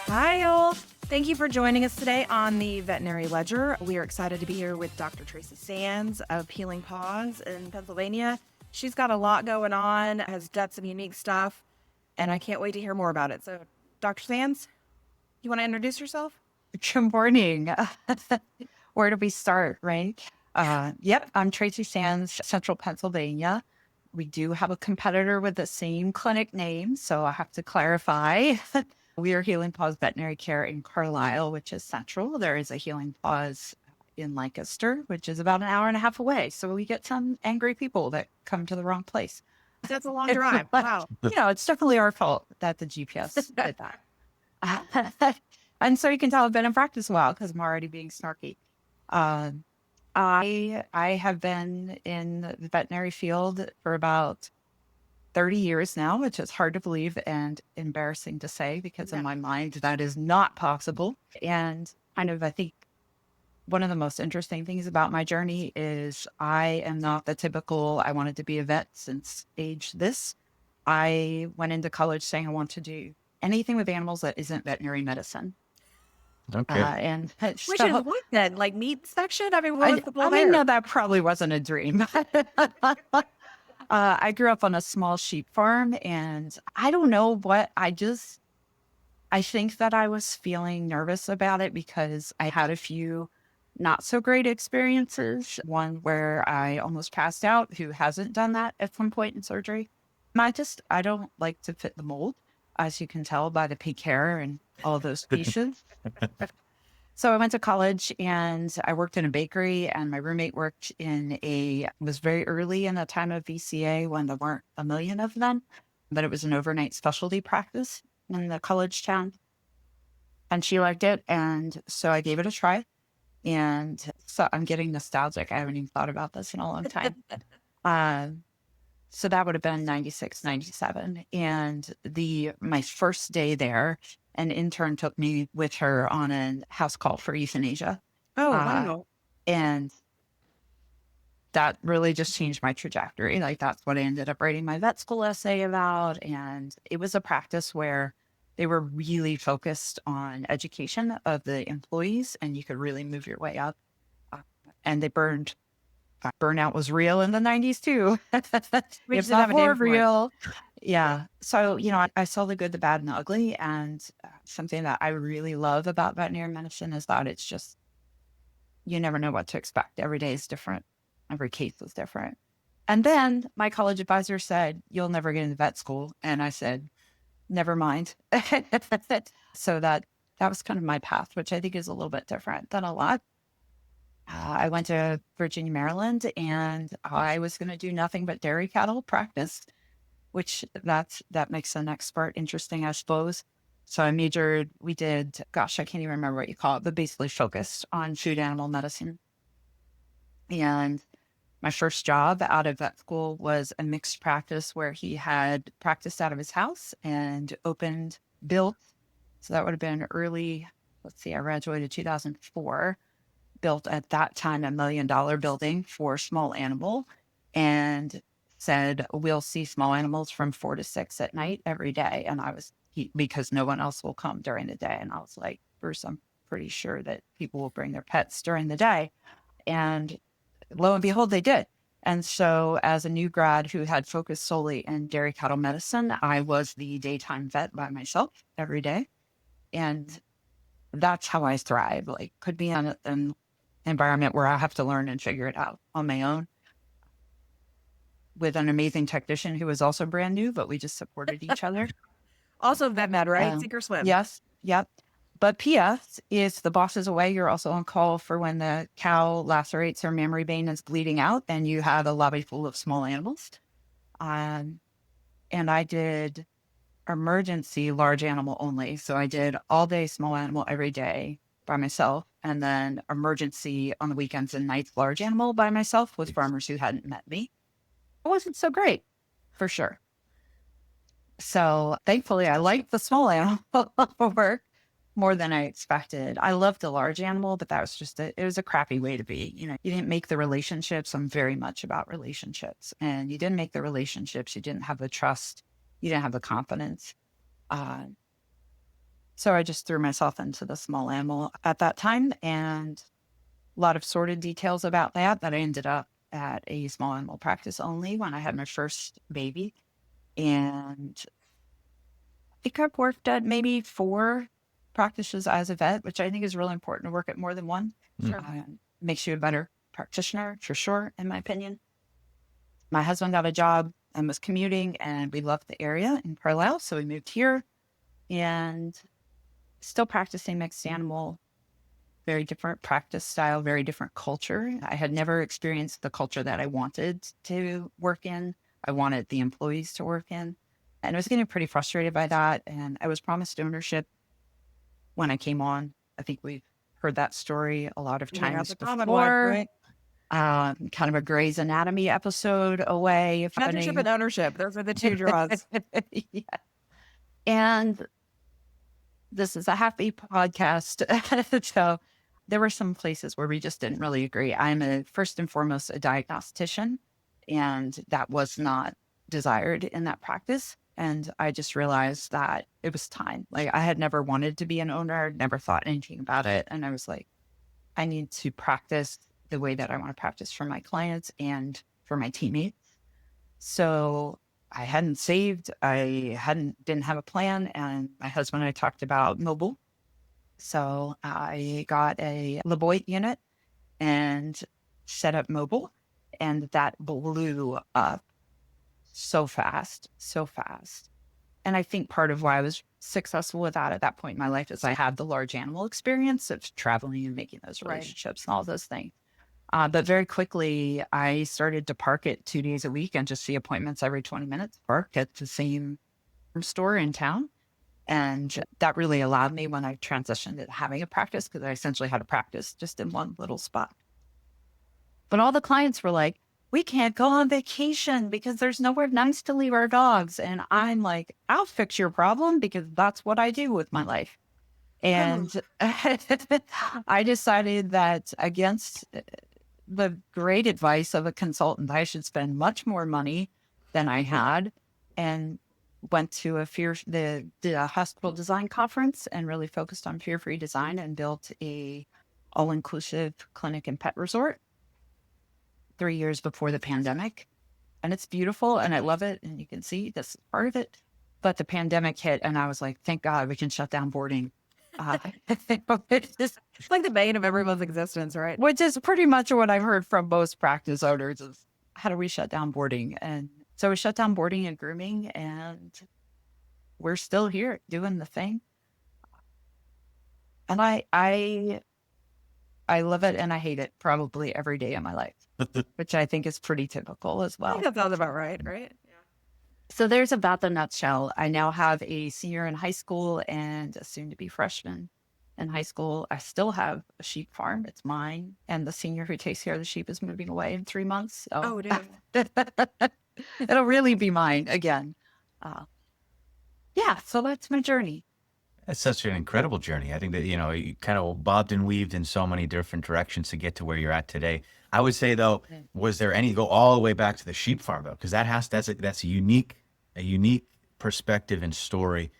Hi, all. Thank you for joining us today on the Veterinary Ledger. We are excited to be here with Dr. Tracy Sands of Healing Paws in Pennsylvania. She's got a lot going on, has done some unique stuff, and I can't wait to hear more about it. So, Dr. Sands, you want to introduce yourself? Good morning. Where do we start, right? Yep, I'm Tracy Sands, Central Pennsylvania. We do have a competitor with the same clinic name, so I have to clarify. We are Healing Paws Veterinary Care in Carlisle, which is central. There is a Healing Paws in Lancaster, which is about an hour and a half away. So we get some angry people that come to the wrong place. That's a long drive. Wow. It's definitely our fault that the GPS did that. And so you can tell I've been in practice a while because I'm already being snarky. I have been in the veterinary field for about 30 years now, which is hard to believe and embarrassing to say because in my mind that is not possible. And I think one of the most interesting things about my journey is I am not the typical, I wanted to be a vet since age this. I went into college saying I want to do anything with animals that isn't veterinary medicine. Okay. And Which is what then? Like meat inspection? I mean, what was the goal there? no, that probably wasn't a dream. I grew up on a small sheep farm, and I don't know what I think that I was feeling nervous about it because I had a few not so great experiences. One where I almost passed out, who hasn't done that at some point in surgery. I don't like to fit the mold, as you can tell by the pink hair and all those pieces. So I went to college and I worked in a bakery, and my roommate worked was very early in the time of VCA when there weren't a million of them, but it was an overnight specialty practice in the college town. And she liked it. And so I gave it a try. And so I'm getting nostalgic. I haven't even thought about this in a long time. So that would have been 96, 97. And my first day there, an intern took me with her on a house call for euthanasia. Oh, wow. And that really just changed my trajectory. Like that's what I ended up writing my vet school essay about. And it was a practice where they were really focused on education of the employees, and you could really move your way up. And burnout was real in the 90s too. It's not more real. Yeah. So, I saw the good, the bad, and the ugly. And something that I really love about veterinary medicine is that it's just, you never know what to expect. Every day is different. Every case is different. And then my college advisor said, "You'll never get into vet school." And I said, "Never mind." So that was kind of my path, which I think is a little bit different than a lot. I went to Virginia, Maryland, and I was going to do nothing but dairy cattle practice, which that makes the next part interesting, I suppose. So I majored, I can't even remember what you call it, but basically focused on food animal medicine. And my first job out of vet school was a mixed practice where he had practiced out of his house and built. So that would have been I graduated 2004. Built at that time $1 million building for small animal, and said, "We'll see small animals from 4 to 6 at night every day." And because no one else will come during the day. And I was like, "Bruce, I'm pretty sure that people will bring their pets during the day." And lo and behold, they did. And so as a new grad who had focused solely in dairy cattle medicine, I was the daytime vet by myself every day. And that's how I thrive. Like, could be on an environment where I have to learn and figure it out on my own with an amazing technician who was also brand new, but we just supported each other. Also vet med, right? Sink or swim. Yes. Yep. But PS, if the boss is away, you're also on call for when the cow lacerates her mammary vein and is bleeding out and you have a lobby full of small animals. And I did emergency large animal only. So I did all day small animal every day by myself, and then emergency on the weekends and nights large animal by myself with farmers who hadn't met me. It wasn't so great, for sure. So thankfully, I liked the small animal work more than I expected. I loved the large animal, but that was it was a crappy way to be. You didn't make the relationships. I'm very much about relationships, and you didn't make the relationships. You didn't have the trust. You didn't have the confidence. So I just threw myself into the small animal at that time, and a lot of sordid details about that I ended up at a small animal practice only when I had my first baby. And I think I've worked at maybe 4 practices as a vet, which I think is really important to work at more than one. Sure. Makes you a better practitioner for sure, in my opinion. My husband got a job and was commuting, and we loved the area in Carlisle. So we moved here and still practicing mixed animal, very different practice style, very different culture. I had never experienced the culture that I wanted to work in. I wanted the employees to work in. And I was getting pretty frustrated by that. And I was promised ownership when I came on. I think we've heard that story a lot of Yeah, times the common one, before. right? Kind of a Grey's Anatomy episode away. Mentorship and ownership. Those are the 2 draws. Yeah. And this is a happy podcast. So there were some places where we just didn't really agree. I'm first and foremost a diagnostician, and that was not desired in that practice. And I just realized that it was time. Like, I had never wanted to be an owner, never thought anything about it. And I was like, I need to practice the way that I want to practice for my clients and for my teammates. So I hadn't saved, didn't have a plan. And my husband and I talked about mobile. So I got a LeBoit unit and set up mobile, and that blew up so fast, so fast. And I think part of why I was successful with that at that point in my life is I had the large animal experience of traveling and making those Right. relationships and all those things. But very quickly, I started to park it 2 days a week and just see appointments every 20 minutes, park at the same store in town. And that really allowed me when I transitioned to having a practice, because I essentially had a practice just in one little spot. But all the clients were like, we can't go on vacation because there's nowhere nice to leave our dogs. And I'm like, I'll fix your problem because that's what I do with my life. And I decided that against the great advice of a consultant, I should spend much more money than I had, and went to the hospital design conference and really focused on fear-free design and built a all-inclusive clinic and pet resort 3 years before the pandemic. And it's beautiful and I love it. And you can see this is part of it. But the pandemic hit and I was like, thank God we can shut down boarding. It's like the bane of everyone's existence, right? Which is pretty much what I've heard from most practice owners is, how do we shut down boarding? And so we shut down boarding and grooming, and we're still here doing the thing. And I love it and I hate it probably every day of my life, which I think is pretty typical as I well. think that sounds about right? Yeah. So there's about the nutshell. I now have a senior in high school and a soon-to-be freshman in high school. I still have a sheep farm. It's mine. And the senior who takes care of the sheep is moving away in 3 months. So Oh, dude. it'll really be mine again. Yeah, so that's my journey. That's such an incredible journey. I think that, you kind of bobbed and weaved in so many different directions to get to where you're at today. I would say though, was there any go all the way back to the sheep farm though? Because that's a unique perspective and story.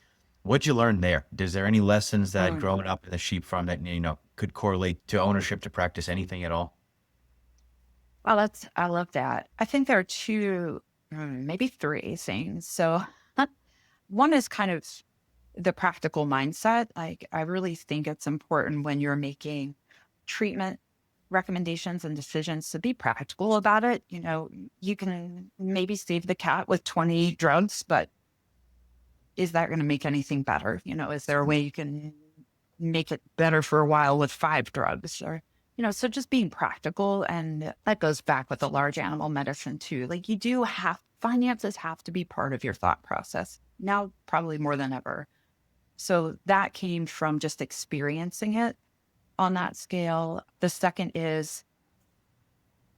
What'd you learn there? Is there any lessons that growing up in the sheep farm that, could correlate to ownership, to practice, anything at all? Well, I love that. I think there are 2, maybe 3 things. So one is kind of the practical mindset. Like, I really think it's important when you're making treatment recommendations and decisions to be practical about it. You can maybe save the cat with 20 drugs, but is that going to make anything better? Is there a way you can make it better for a while with 5 drugs? Or, so just being practical. And that goes back with the large animal medicine too. Like, finances have to be part of your thought process now, probably more than ever. So that came from just experiencing it on that scale. The second is,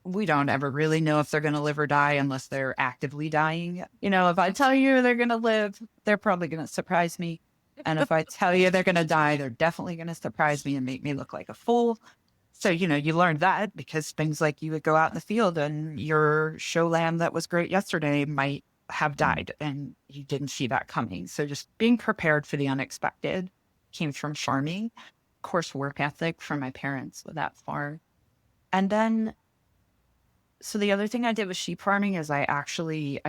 we don't ever really know if they're going to live or die unless they're actively dying. If I tell you they're going to live, they're probably going to surprise me. And if I tell you they're going to die, they're definitely going to surprise me and make me look like a fool. So, you learned that because things like you would go out in the field and your show lamb that was great yesterday might have died and you didn't see that coming. So just being prepared for the unexpected. came from farming, of course, work ethic from my parents with that farm. And then, so the other thing I did with sheep farming is I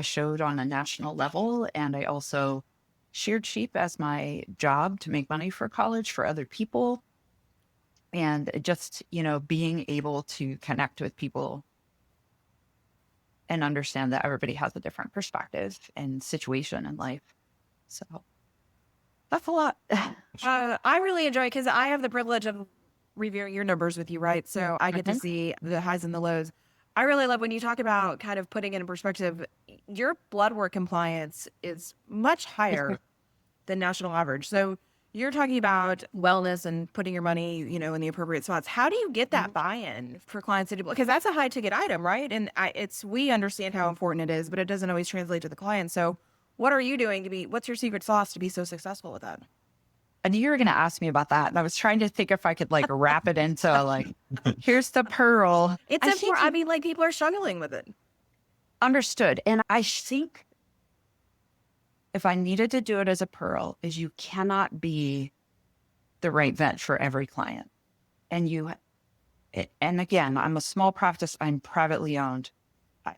showed on a national level, and I also sheared sheep as my job to make money for college for other people. And just, being able to connect with people and understand that everybody has a different perspective and situation in life. So that's a lot. I really enjoy because I have the privilege of reviewing your numbers with you, right? So I get to see the highs and the lows. I really love when you talk about kind of putting it in perspective. Your blood work compliance is much higher than national average. So you're talking about wellness and putting your money, in the appropriate spots. How do you get that buy-in for clients to do? Because that's a high ticket item, right? And we understand how important it is, but it doesn't always translate to the client. So what are you doing what's your secret sauce to be so successful with that? I knew you were going to ask me about that. And I was trying to think if I could wrap it into here's the pearl. It's I important. think I mean, people are struggling with it. understood. And I think if I needed to do it as a pearl is you cannot be the right vet for every client. And again, I'm a small practice. I'm privately owned.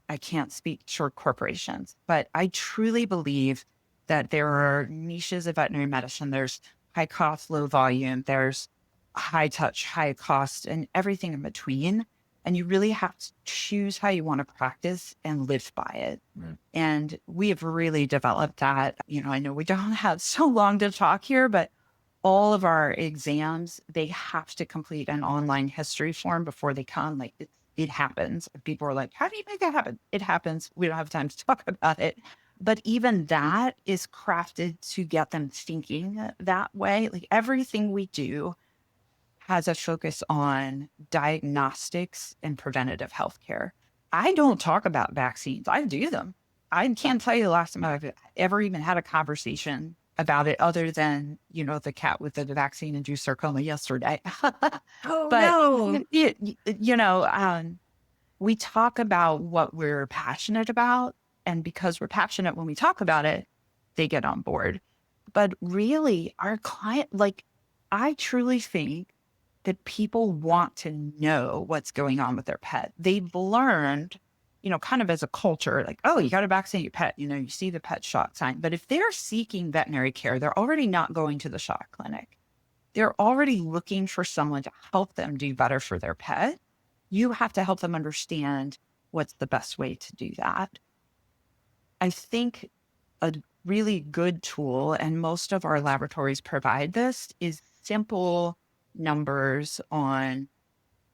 I can't speak for corporations, but I truly believe that there are niches of veterinary medicine. There's high cost, low volume. There's high touch, high cost, and everything in between. And you really have to choose how you want to practice and live by it. Right. And we have really developed that. I know we don't have so long to talk here, but all of our exams, they have to complete an online history form before they come. It happens. People are like, how do you make that happen? It happens. We don't have time to talk about it. But even that is crafted to get them thinking that way. Everything we do has a focus on diagnostics and preventative healthcare. I don't talk about vaccines. I do them. I can't tell you the last time I've ever even had a conversation about it other than, the cat with the vaccine-induced sarcoma yesterday. Oh, But, no. we talk about what we're passionate about. And because we're passionate when we talk about it, they get on board. But really, our client, I truly think that people want to know what's going on with their pet. They've learned, kind of as a culture, oh, you got to vaccinate your pet. You see the pet shot sign. But if they're seeking veterinary care, they're already not going to the shot clinic. They're already looking for someone to help them do better for their pet. You have to help them understand what's the best way to do that. I think a really good tool, and most of our laboratories provide this, is simple numbers on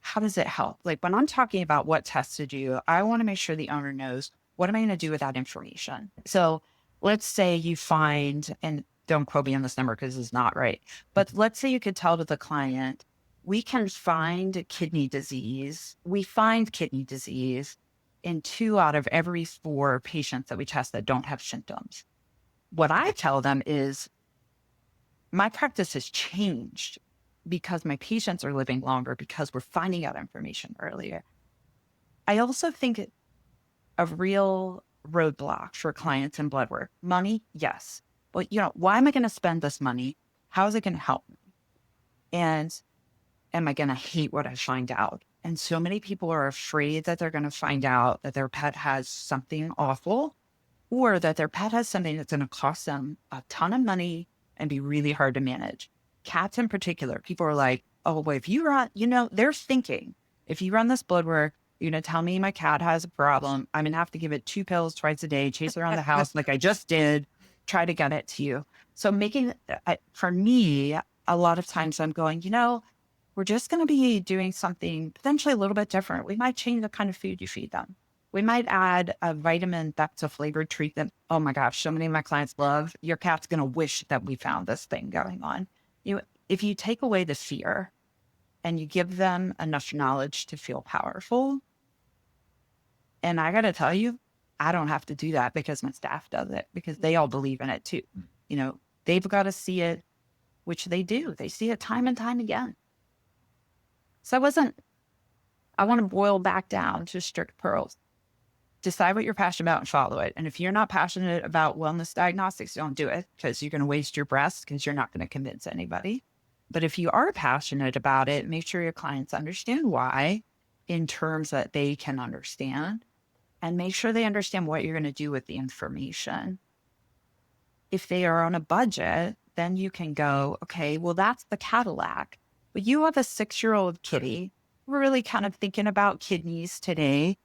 how does it help. When I'm talking about what tests to do, I want to make sure the owner knows, what am I going to do with that information? So let's say you find, and don't quote me on this number because it's not right, but let's say you could tell to the client, we can find kidney disease. We find kidney disease in 2 out of every 4 patients that we test that don't have symptoms. What I tell them is my practice has changed because my patients are living longer, because we're finding out information earlier. I also think a real roadblock for clients in blood work, money, yes. But, why am I going to spend this money? How is it going to help me? And am I going to hate what I find out? And so many people are afraid that they're going to find out that their pet has something awful, or that their pet has something that's going to cost them a ton of money and be really hard to manage. Cats in particular, people are like, oh, well, if you run, they're thinking, if you run this blood work, you're going to tell me my cat has a problem. I'm going to have to give it 2 pills twice a day, chase it around the house like I just did, try to get it to you. So for me, a lot of times I'm going, we're just going to be doing something potentially a little bit different. We might change the kind of food you feed them. We might add a vitamin that's a flavored treat that, oh my gosh, so many of my clients love. Your cat's going to wish that we found this thing going on. If you take away the fear and you give them enough knowledge to feel powerful, and I got to tell you, I don't have to do that because my staff does it, because they all believe in it too. They've got to see it, which they do. They see it time and time again. So I want to boil back down to strict pearls. decide what you're passionate about and follow it. And if you're not passionate about wellness diagnostics, don't do it, because you're going to waste your breath, because you're not going to convince anybody. But if you are passionate about it, make sure your clients understand why in terms that they can understand, and make sure they understand what you're going to do with the information. If they are on a budget, then you can go, okay, well, that's the Cadillac. But you have a 6-year-old kitty. We're really kind of thinking about kidneys today.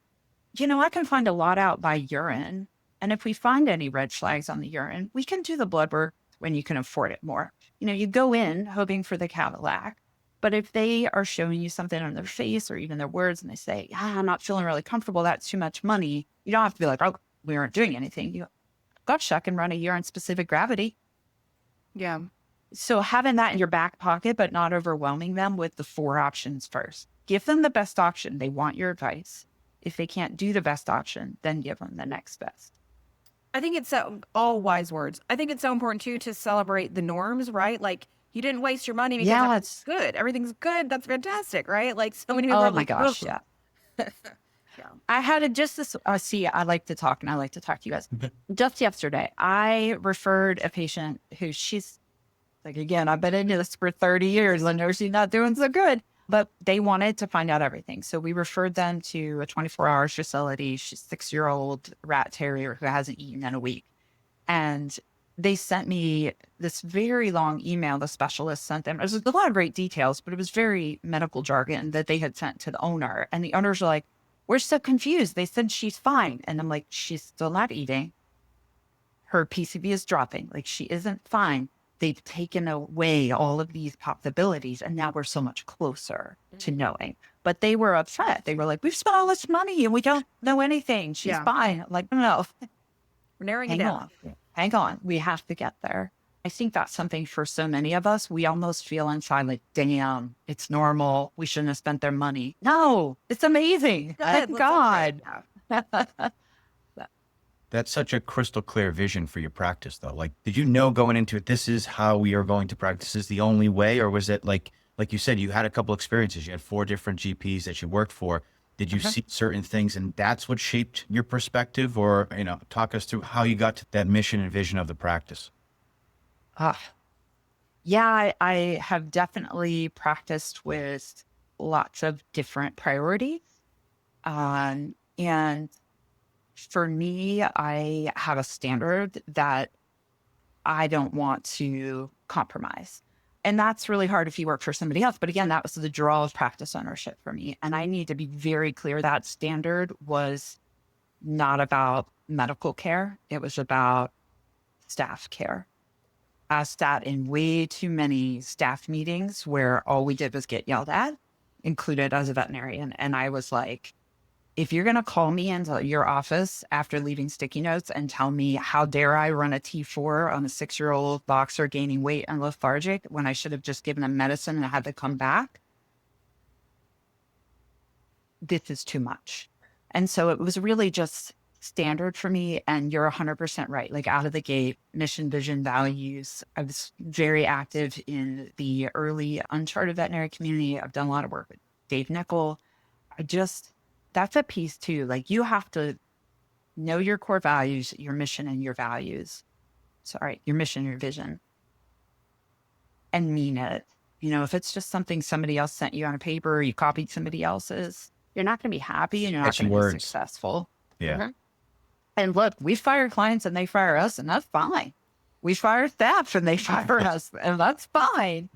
I can find a lot out by urine. And if we find any red flags on the urine, we can do the blood work when you can afford it more. You go in hoping for the Cadillac. But if they are showing you something on their face or even their words and they say, yeah, I'm not feeling really comfortable, that's too much money, you don't have to be like, oh, we aren't doing anything. You gosh, I can run a urine specific gravity. Yeah. So having that in your back pocket, but not overwhelming them with the 4 options first. Give them the best option. They want your advice. If they can't do the best option, then give them the next best. I think it's all wise words. I think it's so important too to celebrate the norms, right? Like, you didn't waste your money because it's good. Everything's good. That's fantastic, right? Like, so many people oh are my like, gosh, "Ugh." yeah. Yeah. I had just this, see, I like to talk and I like to talk to you guys. Just yesterday, I referred a patient who she's like, again, I've been into this for 30 years. I know she's not doing so good, but they wanted to find out everything. So we referred them to a 24-hour facility. She's a 6-year-old rat terrier who hasn't eaten in a week. And they sent me this very long email the specialist sent them. It was a lot of great details, but it was very medical jargon that they had sent to the owner. And the owners were like, we're so confused. They said she's fine. And I'm like, she's still not eating. Her PCV is dropping. Like, she isn't fine. They've taken away all of these possibilities. And now we're so much closer to knowing. But they were upset. They were like, we've spent all this money and we don't know anything. She's fine. I'm like, no. We're narrowing it down. Hang on. We have to get there. I think that's something for so many of us. We almost feel inside like, damn, it's normal. We shouldn't have spent their money. No, it's amazing. Thank God. That's such a crystal clear vision for your practice, though. Like, did you know going into it, this is how we are going to practice, this is the only way? Or was it like you said, you had a couple experiences, you had 4 different GPs that you worked for. Did you see certain things and that's what shaped your perspective? Or, talk us through how you got to that mission and vision of the practice. Yeah, I have definitely practiced with lots of different priorities. And for me, I have a standard that I don't want to compromise. And that's really hard if you work for somebody else. But again, that was the draw of practice ownership for me. And I need to be very clear that standard was not about medical care. It was about staff care. I sat in way too many staff meetings where all we did was get yelled at, included as a veterinarian. And I was like, if you're going to call me into your office after leaving sticky notes and tell me how dare I run a T4 on a 6-year-old boxer gaining weight and lethargic when I should have just given them medicine and had to come back, this is too much. And so it was really just standard for me. And you're 100% right. Like, out of the gate, mission, vision, values. I was very active in the early uncharted veterinary community. I've done a lot of work with Dave Nickel. That's a piece too. Like, you have to know your core values, your mission and your values. Your mission, your vision, and mean it. If it's just something somebody else sent you on a paper or you copied somebody else's, you're not going to be happy and you're not going to be successful. Yeah. And look, we fire clients and they fire us, and that's fine. We fire staff and they fire us, and that's fine.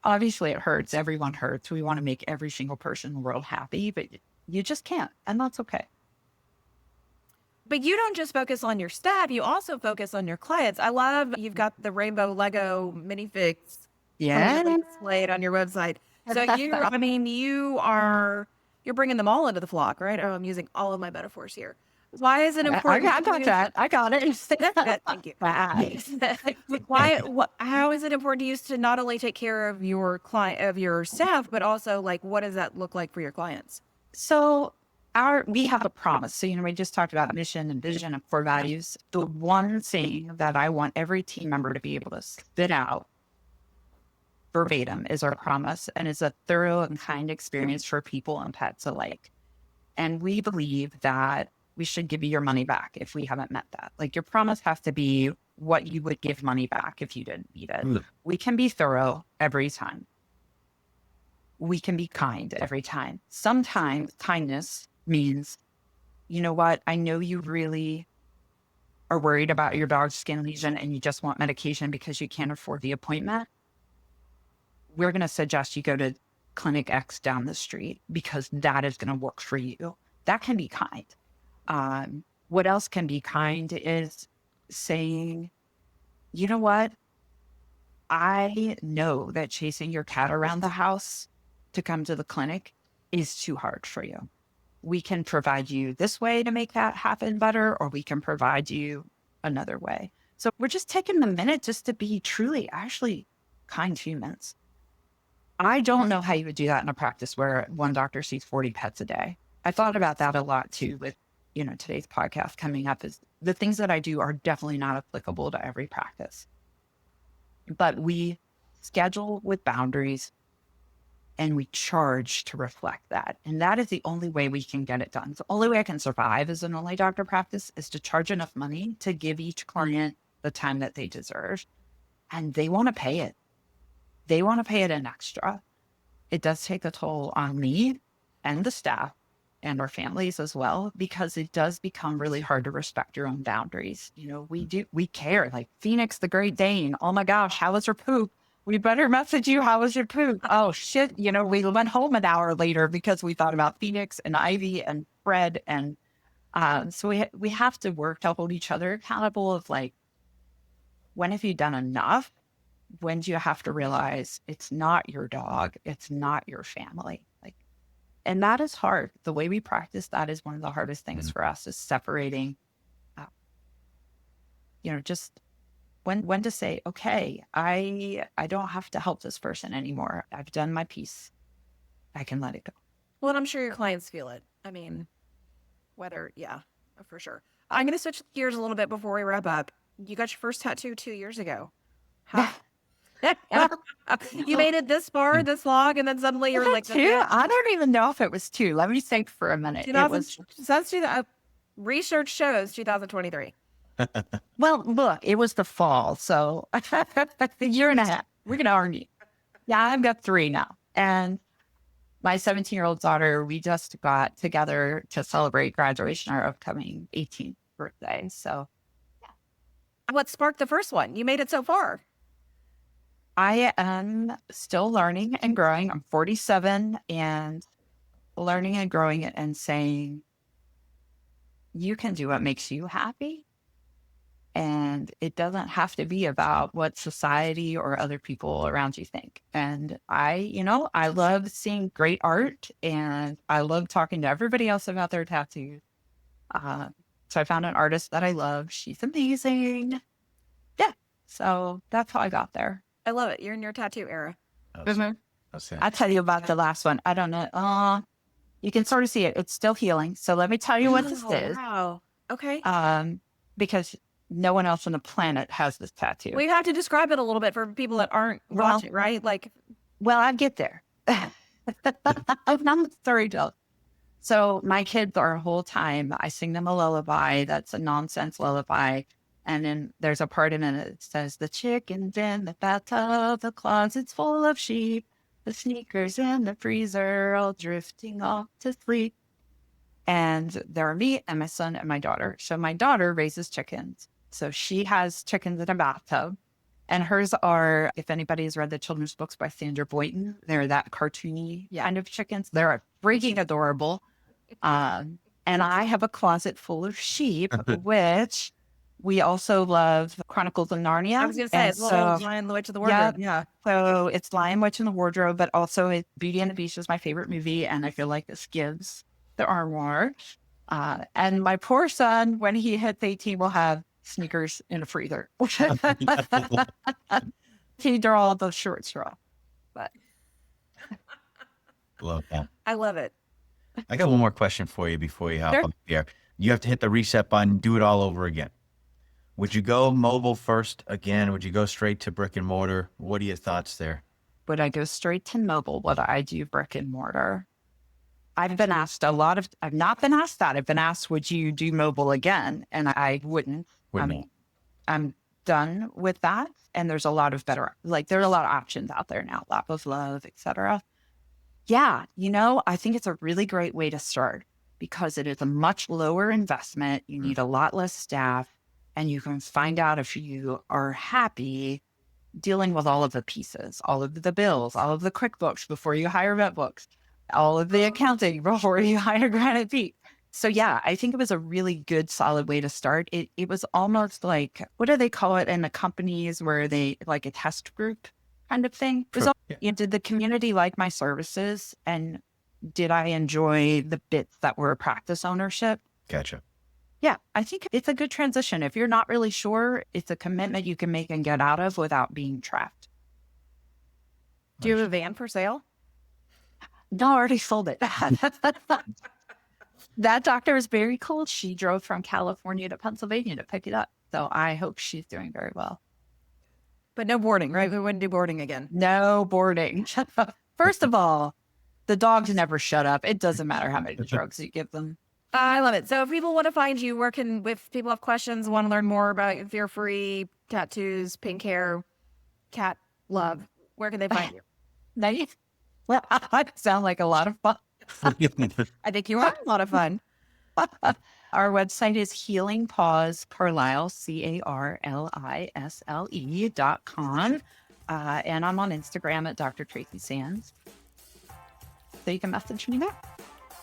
Obviously it hurts. Everyone hurts. We want to make every single person in the world happy, but you just can't. And that's okay. But you don't just focus on your staff. You also focus on your clients. I love you've got the rainbow Lego minifigs. Yeah. Displayed on your website. So you're bringing them all into the flock, right? Oh, I'm using all of my metaphors here. Why is it important? I got that. I got it. Thank you. How is it important to you to not only take care of your client, of your staff, but also, like, what does that look like for your clients? So we have a promise. So, we just talked about mission and vision and core values. The one thing that I want every team member to be able to spit out verbatim is our promise, and it's a thorough and kind experience for people and pets alike. And we believe that we should give you your money back if we haven't met that. Like your promise has to be what you would give money back if you didn't meet it. We can be thorough every time. We can be kind every time. Sometimes kindness means, you know what? I know you really are worried about your dog's skin lesion and you just want medication because you can't afford the appointment. We're going to suggest you go to Clinic X down the street because that is going to work for you. That can be kind. What else can be kind is saying, you know what? I know that chasing your cat around the house to come to the clinic is too hard for you. We can provide you this way to make that happen better, or we can provide you another way. So we're just taking a minute just to be truly actually kind humans. I don't know how you would do that in a practice where one doctor sees 40 pets a day. I thought about that a lot too with, today's podcast coming up. Is the things that I do are definitely not applicable to every practice. But we schedule with boundaries and we charge to reflect that. And that is the only way we can get it done. The only way I can survive as an only doctor practice is to charge enough money to give each client the time that they deserve. And they want to pay it. They want to pay it an extra. It does take a toll on me and the staff and our families as well, because it does become really hard to respect your own boundaries. We care. Like Phoenix, the Great Dane. Oh my gosh, how was her poop? We better message you. How was your poop? Oh shit. We went home an hour later because we thought about Phoenix and Ivy and Fred. And so we have to work to hold each other accountable of like, when have you done enough? When do you have to realize it's not your dog? It's not your family. And that is hard. The way we practice that is one of the hardest things for us, is separating, just when to say, okay, I don't have to help this person anymore. I've done my piece. I can let it go. Well, and I'm sure your clients feel it. I mean, for sure. I'm going to switch gears a little bit before we wrap up. You got your first tattoo 2 years ago. How? You made it this far, this long, and then suddenly you're like, two? I don't even know if it was two. Let me think for a minute. Research shows 2023. Well, look, it was the fall, so a year and a half. We're going to argue. Yeah, I've got 3 now. And my 17-year-old daughter, we just got together to celebrate graduation, our upcoming 18th birthday. So, yeah. What sparked the first one? You made it so far. I am still learning and growing. I'm 47 and learning and growing it and saying, you can do what makes you happy. And it doesn't have to be about what society or other people around you think. And I love seeing great art and I love talking to everybody else about their tattoos. So I found an artist that I love. She's amazing. Yeah. So that's how I got there. I love it. You're in your tattoo era. I'll tell you about the last one. I don't know. You can sort of see it. It's still healing. So let me tell you what this is. Wow. Okay. Because no one else on the planet has this tattoo. We have to describe it a little bit for people that aren't watching, right? Well, I get there. I'm not a storyteller. So my kids are a whole time. I sing them a lullaby. That's a nonsense lullaby. And then there's a part in it that says, the chickens in the bathtub, the closet's full of sheep, the sneakers in the freezer all drifting off to sleep. And there are me and my son and my daughter. So my daughter raises chickens. So she has chickens in a bathtub. And hers are, if anybody has read the children's books by Sandra Boynton, they're that cartoony kind of chickens. They're freaking adorable. And I have a closet full of sheep, which... we also love Chronicles of Narnia. I was going to say, it's Lion, the Witch, and the Wardrobe. Yeah. So it's Lion, Witch, and the Wardrobe, but also Beauty and the Beast is my favorite movie. And I feel like this gives the armoire. And my poor son, when he hits 18, will have sneakers in a freezer. He draw the short straw. But love that. I love it. I got one more question for you before you hop up here. You have to hit the reset button, do it all over again. Would you go mobile first again? Would you go straight to brick and mortar? What are your thoughts there? Would I go straight to mobile? Would I do brick and mortar? I've not been asked that. I've been asked, would you do mobile again? And I wouldn't. I'm done with that. And there's a lot of there are a lot of options out there now, lap of love, etc. Yeah. I think it's a really great way to start because it is a much lower investment. You need a lot less staff and you can find out if you are happy dealing with all of the pieces, all of the bills, all of the QuickBooks before you hire VetBooks, all of the accounting before you hire Granite Peak. So yeah, I think it was a really good, solid way to start. It was almost like, what do they call it in the companies where they like a test group kind of thing? It was did the community like my services and did I enjoy the bits that were practice ownership? Gotcha. Yeah, I think it's a good transition. If you're not really sure, it's a commitment you can make and get out of without being trapped. Do you have a van for sale? No, I already sold it. That doctor is very cool. She drove from California to Pennsylvania to pick it up. So I hope she's doing very well. But no boarding, right? We wouldn't do boarding again. No boarding. First of all, the dogs never shut up. It doesn't matter how many drugs you give them. I love it. So if people want to find you, if people have questions, want to learn more about fear-free tattoos, pink hair, cat love, where can they find you? Nice. Well, I sound like a lot of fun. I think you are a lot of fun. Our website is healingpawscarlisle, CARLISLE.com. And I'm on Instagram at Dr. Tracy Sands. So you can message me there.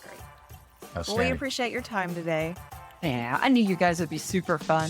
Great. Well, we appreciate your time today. Yeah, I knew you guys would be super fun.